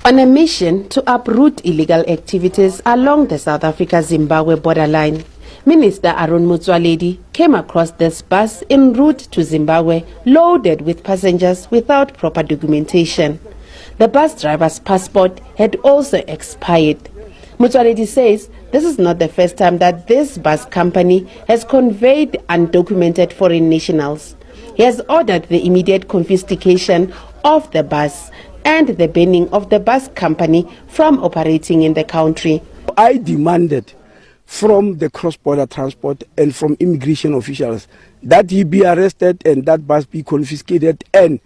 On a mission to uproot illegal activities along the South Africa-Zimbabwe borderline, Minister Aaron Motsoaledi came across this bus en route to Zimbabwe loaded with passengers without proper documentation. The bus driver's passport had also expired. Motsoaledi says this is not the first time that this bus company has conveyed undocumented foreign nationals. He has ordered the immediate confiscation of the bus and the banning of the bus company from operating in the country. I demanded from the cross-border transport and from immigration officials that he be arrested and that bus be confiscated, and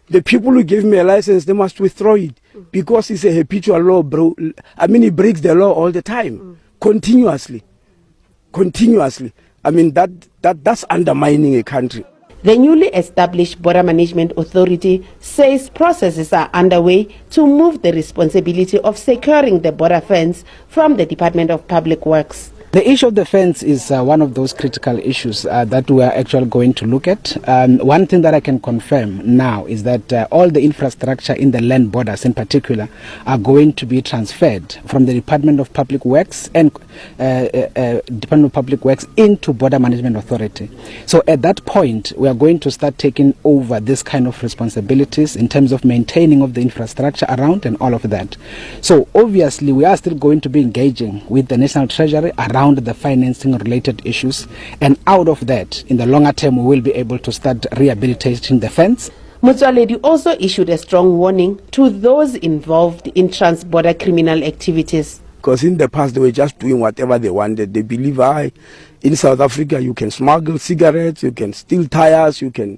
the people who gave me a license, they must withdraw it because it's a habitual law, bro. I mean, he breaks the law all the time, continuously. I mean, that's undermining a country. The newly established Border Management Authority says processes are underway to move the responsibility of securing the border fence from the Department of Public Works. The issue of the fence is one of those critical issues that we are actually going to look at. One thing that I can confirm now is that all the infrastructure in the land borders in particular are going to be transferred from the Department of Public Works and Department of Public Works into Border Management Authority. So at that point, we are going to start taking over this kind of responsibilities in terms of maintaining of the infrastructure around and all of that. So obviously, we are still going to be engaging with the National Treasury around the financing related issues, and out of that, in the longer term, we will be able to start rehabilitating the fence. Motsoaledi also issued a strong warning to those involved in trans-border criminal activities. Because in the past, they were just doing whatever they wanted. They believe, in South Africa, you can smuggle cigarettes, you can steal tires, you can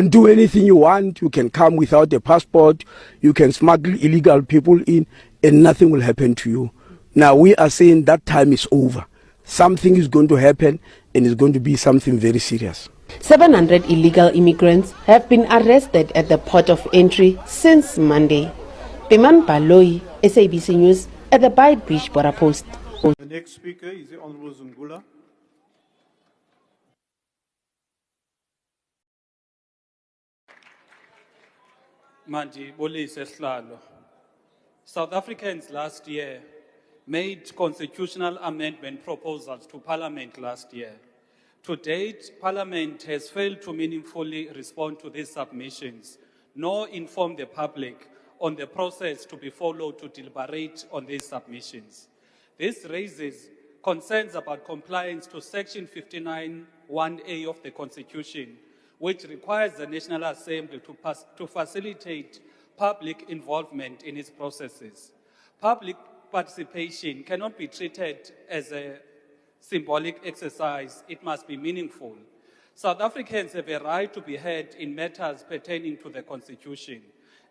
do anything you want, you can come without a passport, you can smuggle illegal people in, and nothing will happen to you. Now, we are saying that time is over. Something is going to happen, and it's going to be something very serious. 700 illegal immigrants have been arrested at the port of entry since Monday. Piman Baloi, SABC News, at the Beit Bridge Border Post. The next speaker is the Honorable Zungula. Mandi Bolise Slalo. South Africans last year made constitutional amendment proposals to Parliament last year. To date, Parliament has failed to meaningfully respond to these submissions, nor inform the public on the process to be followed to deliberate on these submissions. This raises concerns about compliance to Section 59(1)(a) of the Constitution, which requires the National Assembly to facilitate public involvement in its processes. Public participation cannot be treated as a symbolic exercise, it must be meaningful. South Africans have a right to be heard in matters pertaining to the Constitution,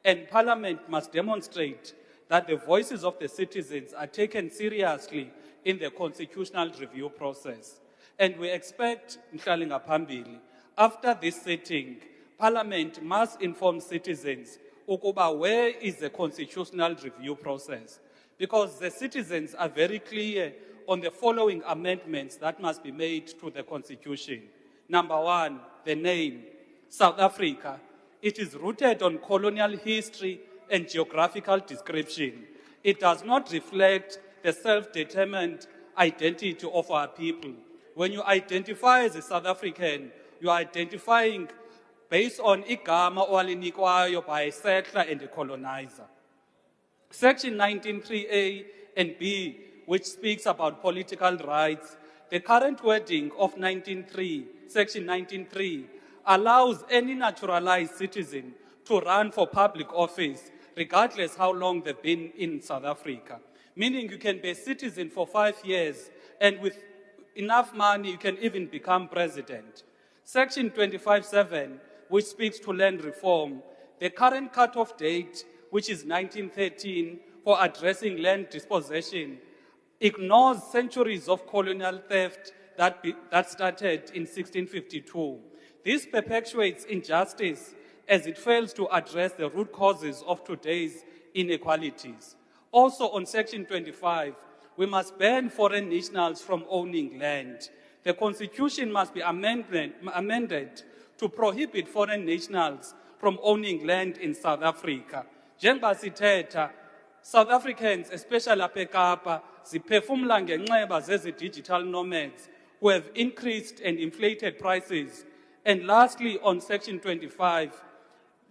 and Parliament must demonstrate that the voices of the citizens are taken seriously in the constitutional review process. And we expect, Mhlalanga Phambili, after this sitting, Parliament must inform citizens ukuba where is the constitutional review process, because the citizens are very clear on the following amendments that must be made to the Constitution. Number one, the name, South Africa. It is rooted on colonial history and geographical description. It does not reflect the self-determined identity of our people. When you identify as a South African, you are identifying based on igama owalinikwayo by a settler and a colonizer. Section 19(3)(a) and B, which speaks about political rights, the current wording of Section 19(3) allows any naturalized citizen to run for public office, regardless how long they've been in South Africa. Meaning you can be a citizen for 5 years, and with enough money, you can even become president. Section 25(7), which speaks to land reform, the current cutoff date, which is 1913, for addressing land dispossession, ignores centuries of colonial theft that started in 1652. This perpetuates injustice as it fails to address the root causes of today's inequalities. Also on Section 25, we must ban foreign nationals from owning land. The Constitution must be amended to prohibit foreign nationals from owning land in South Africa. Njengoba sithetha, South Africans, especially apha eKapa, ziphefumla ngenxeba zezi digital nomads who have increased and inflated prices. And lastly, on Section 25,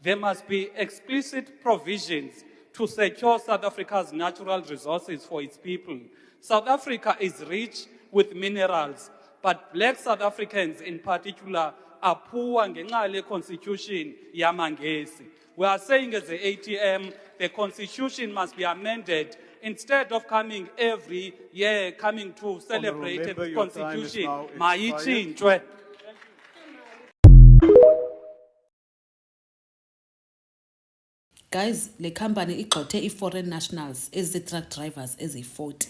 there must be explicit provisions to secure South Africa's natural resources for its people. South Africa is rich with minerals, but black South Africans in particular are poor ngenxa yale constitution yamangesi. We are saying as the ATM, the constitution must be amended instead of coming every year, coming to celebrate Member, the your time is constitution. now expired. Mayitshintshwe. Guys, le company igxothe i-foreign nationals ezi-truck drivers ezi-40.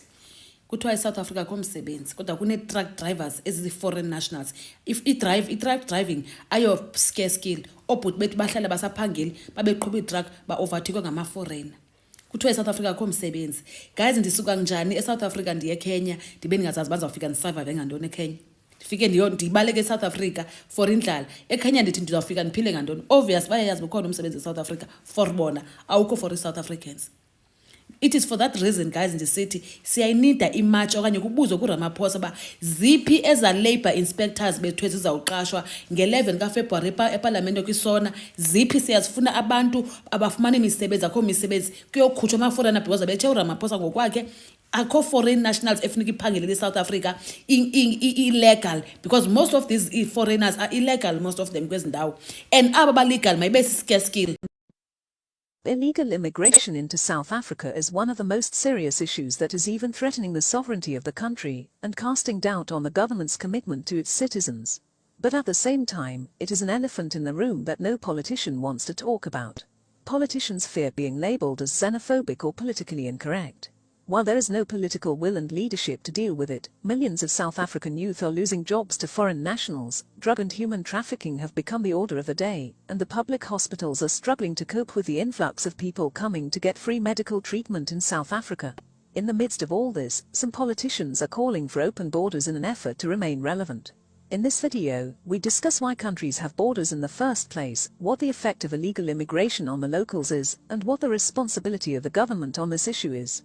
Kuthiwa iSouth Africa komsebenzi, kodwa kune-truck drivers ezi-foreign nationals. If i-truck driving ayo scarce skill, obhuti bethu bahlala basaphangeli, babeqhuba i-truck, ba-overtake ngama-foreigner. Kuthiwa iSouth Africa komsebenzi. Guys, ndisuka njani eSouth Africa ndiye Kenya, ndibe ndingazazi bazawufika ndisurvive ngantoni eKenya. Ndifike ndibaleke eSouth Africa for indlala. EKenya ndithi ndizawufika ndiphile ngantoni. Obvious bayayazi bukhona umsebenzi eSouth Africa for bona, awukho for iSouth Africans. It is for that reason, guys, ndisithi siyayinida imatch okanye kubuzwe kuRamaphosa ba ziphi eza labor inspectors bethu ezizawuqashwa nge-11 kaFebruary eParliament kwisona, ziphi siyazifuna abantu abafumana imisebenzi, akho imisebenzi kuyokhutshwa ama-foreigner because bethe uRamaphosa ngokwakhe akho foreign nationals efuneka iphangelele eSouth Africa illegal, because most of these foreigners are illegal, most of them kwezi ndawo, and aba ba-legal mayibe siscarce skill. Illegal immigration into South Africa is one of the most serious issues that is even threatening the sovereignty of the country and casting doubt on the government's commitment to its citizens. But at the same time, it is an elephant in the room that no politician wants to talk about. Politicians fear being labeled as xenophobic or politically incorrect. While there is no political will and leadership to deal with it, millions of South African youth are losing jobs to foreign nationals, drug and human trafficking have become the order of the day, and the public hospitals are struggling to cope with the influx of people coming to get free medical treatment in South Africa. In the midst of all this, some politicians are calling for open borders in an effort to remain relevant. In this video, we discuss why countries have borders in the first place, what the effect of illegal immigration on the locals is, and what the responsibility of the government on this issue is.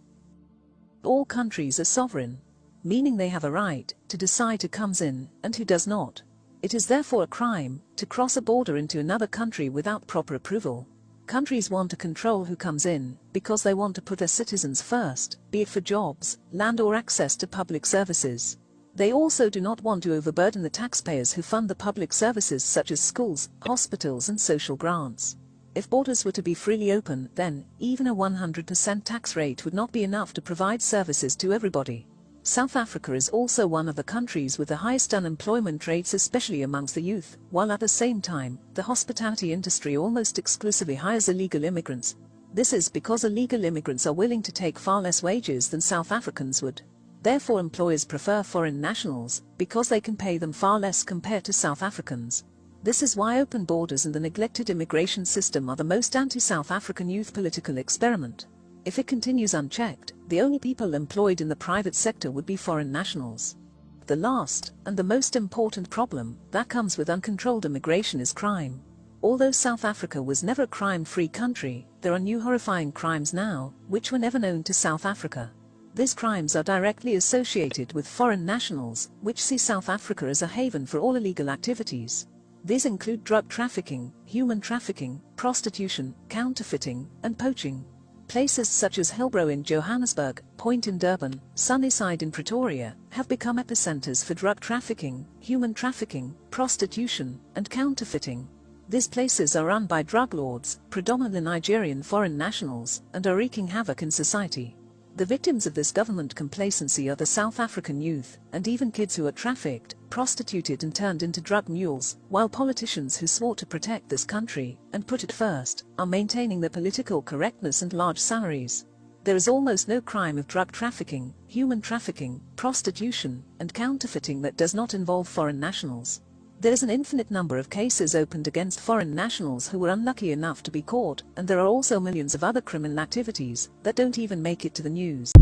All countries are sovereign, meaning they have a right to decide who comes in and who does not. It is therefore a crime to cross a border into another country without proper approval. Countries want to control who comes in because they want to put their citizens first, be it for jobs, land or access to public services. They also do not want to overburden the taxpayers who fund the public services such as schools, hospitals and social grants. If borders were to be freely open, then even a 100% tax rate would not be enough to provide services to everybody. South Africa is also one of the countries with the highest unemployment rates, especially amongst the youth, while at the same time, the hospitality industry almost exclusively hires illegal immigrants. This is because illegal immigrants are willing to take far less wages than South Africans would. Therefore, employers prefer foreign nationals because they can pay them far less compared to South Africans. This is why open borders and the neglected immigration system are the most anti-South African youth political experiment. If it continues unchecked, the only people employed in the private sector would be foreign nationals. The last, and the most important problem that comes with uncontrolled immigration is crime. Although South Africa was never a crime-free country, there are new horrifying crimes now, which were never known to South Africa. These crimes are directly associated with foreign nationals, which see South Africa as a haven for all illegal activities. These include drug trafficking, human trafficking, prostitution, counterfeiting, and poaching. Places such as Hillbrow in Johannesburg, Point in Durban, Sunnyside in Pretoria, have become epicenters for drug trafficking, human trafficking, prostitution, and counterfeiting. These places are run by drug lords, predominantly Nigerian foreign nationals, and are wreaking havoc in society. The victims of this government complacency are the South African youth, and even kids who are trafficked, prostituted and turned into drug mules, while politicians who swore to protect this country, and put it first, are maintaining their political correctness and large salaries. There is almost no crime of drug trafficking, human trafficking, prostitution, and counterfeiting that does not involve foreign nationals. There is an infinite number of cases opened against foreign nationals who were unlucky enough to be caught, and there are also millions of other criminal activities that don't even make it to the news.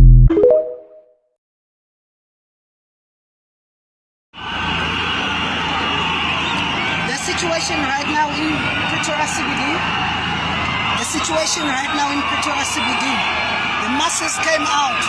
The situation right now in Pretoria CBD, the masses came out,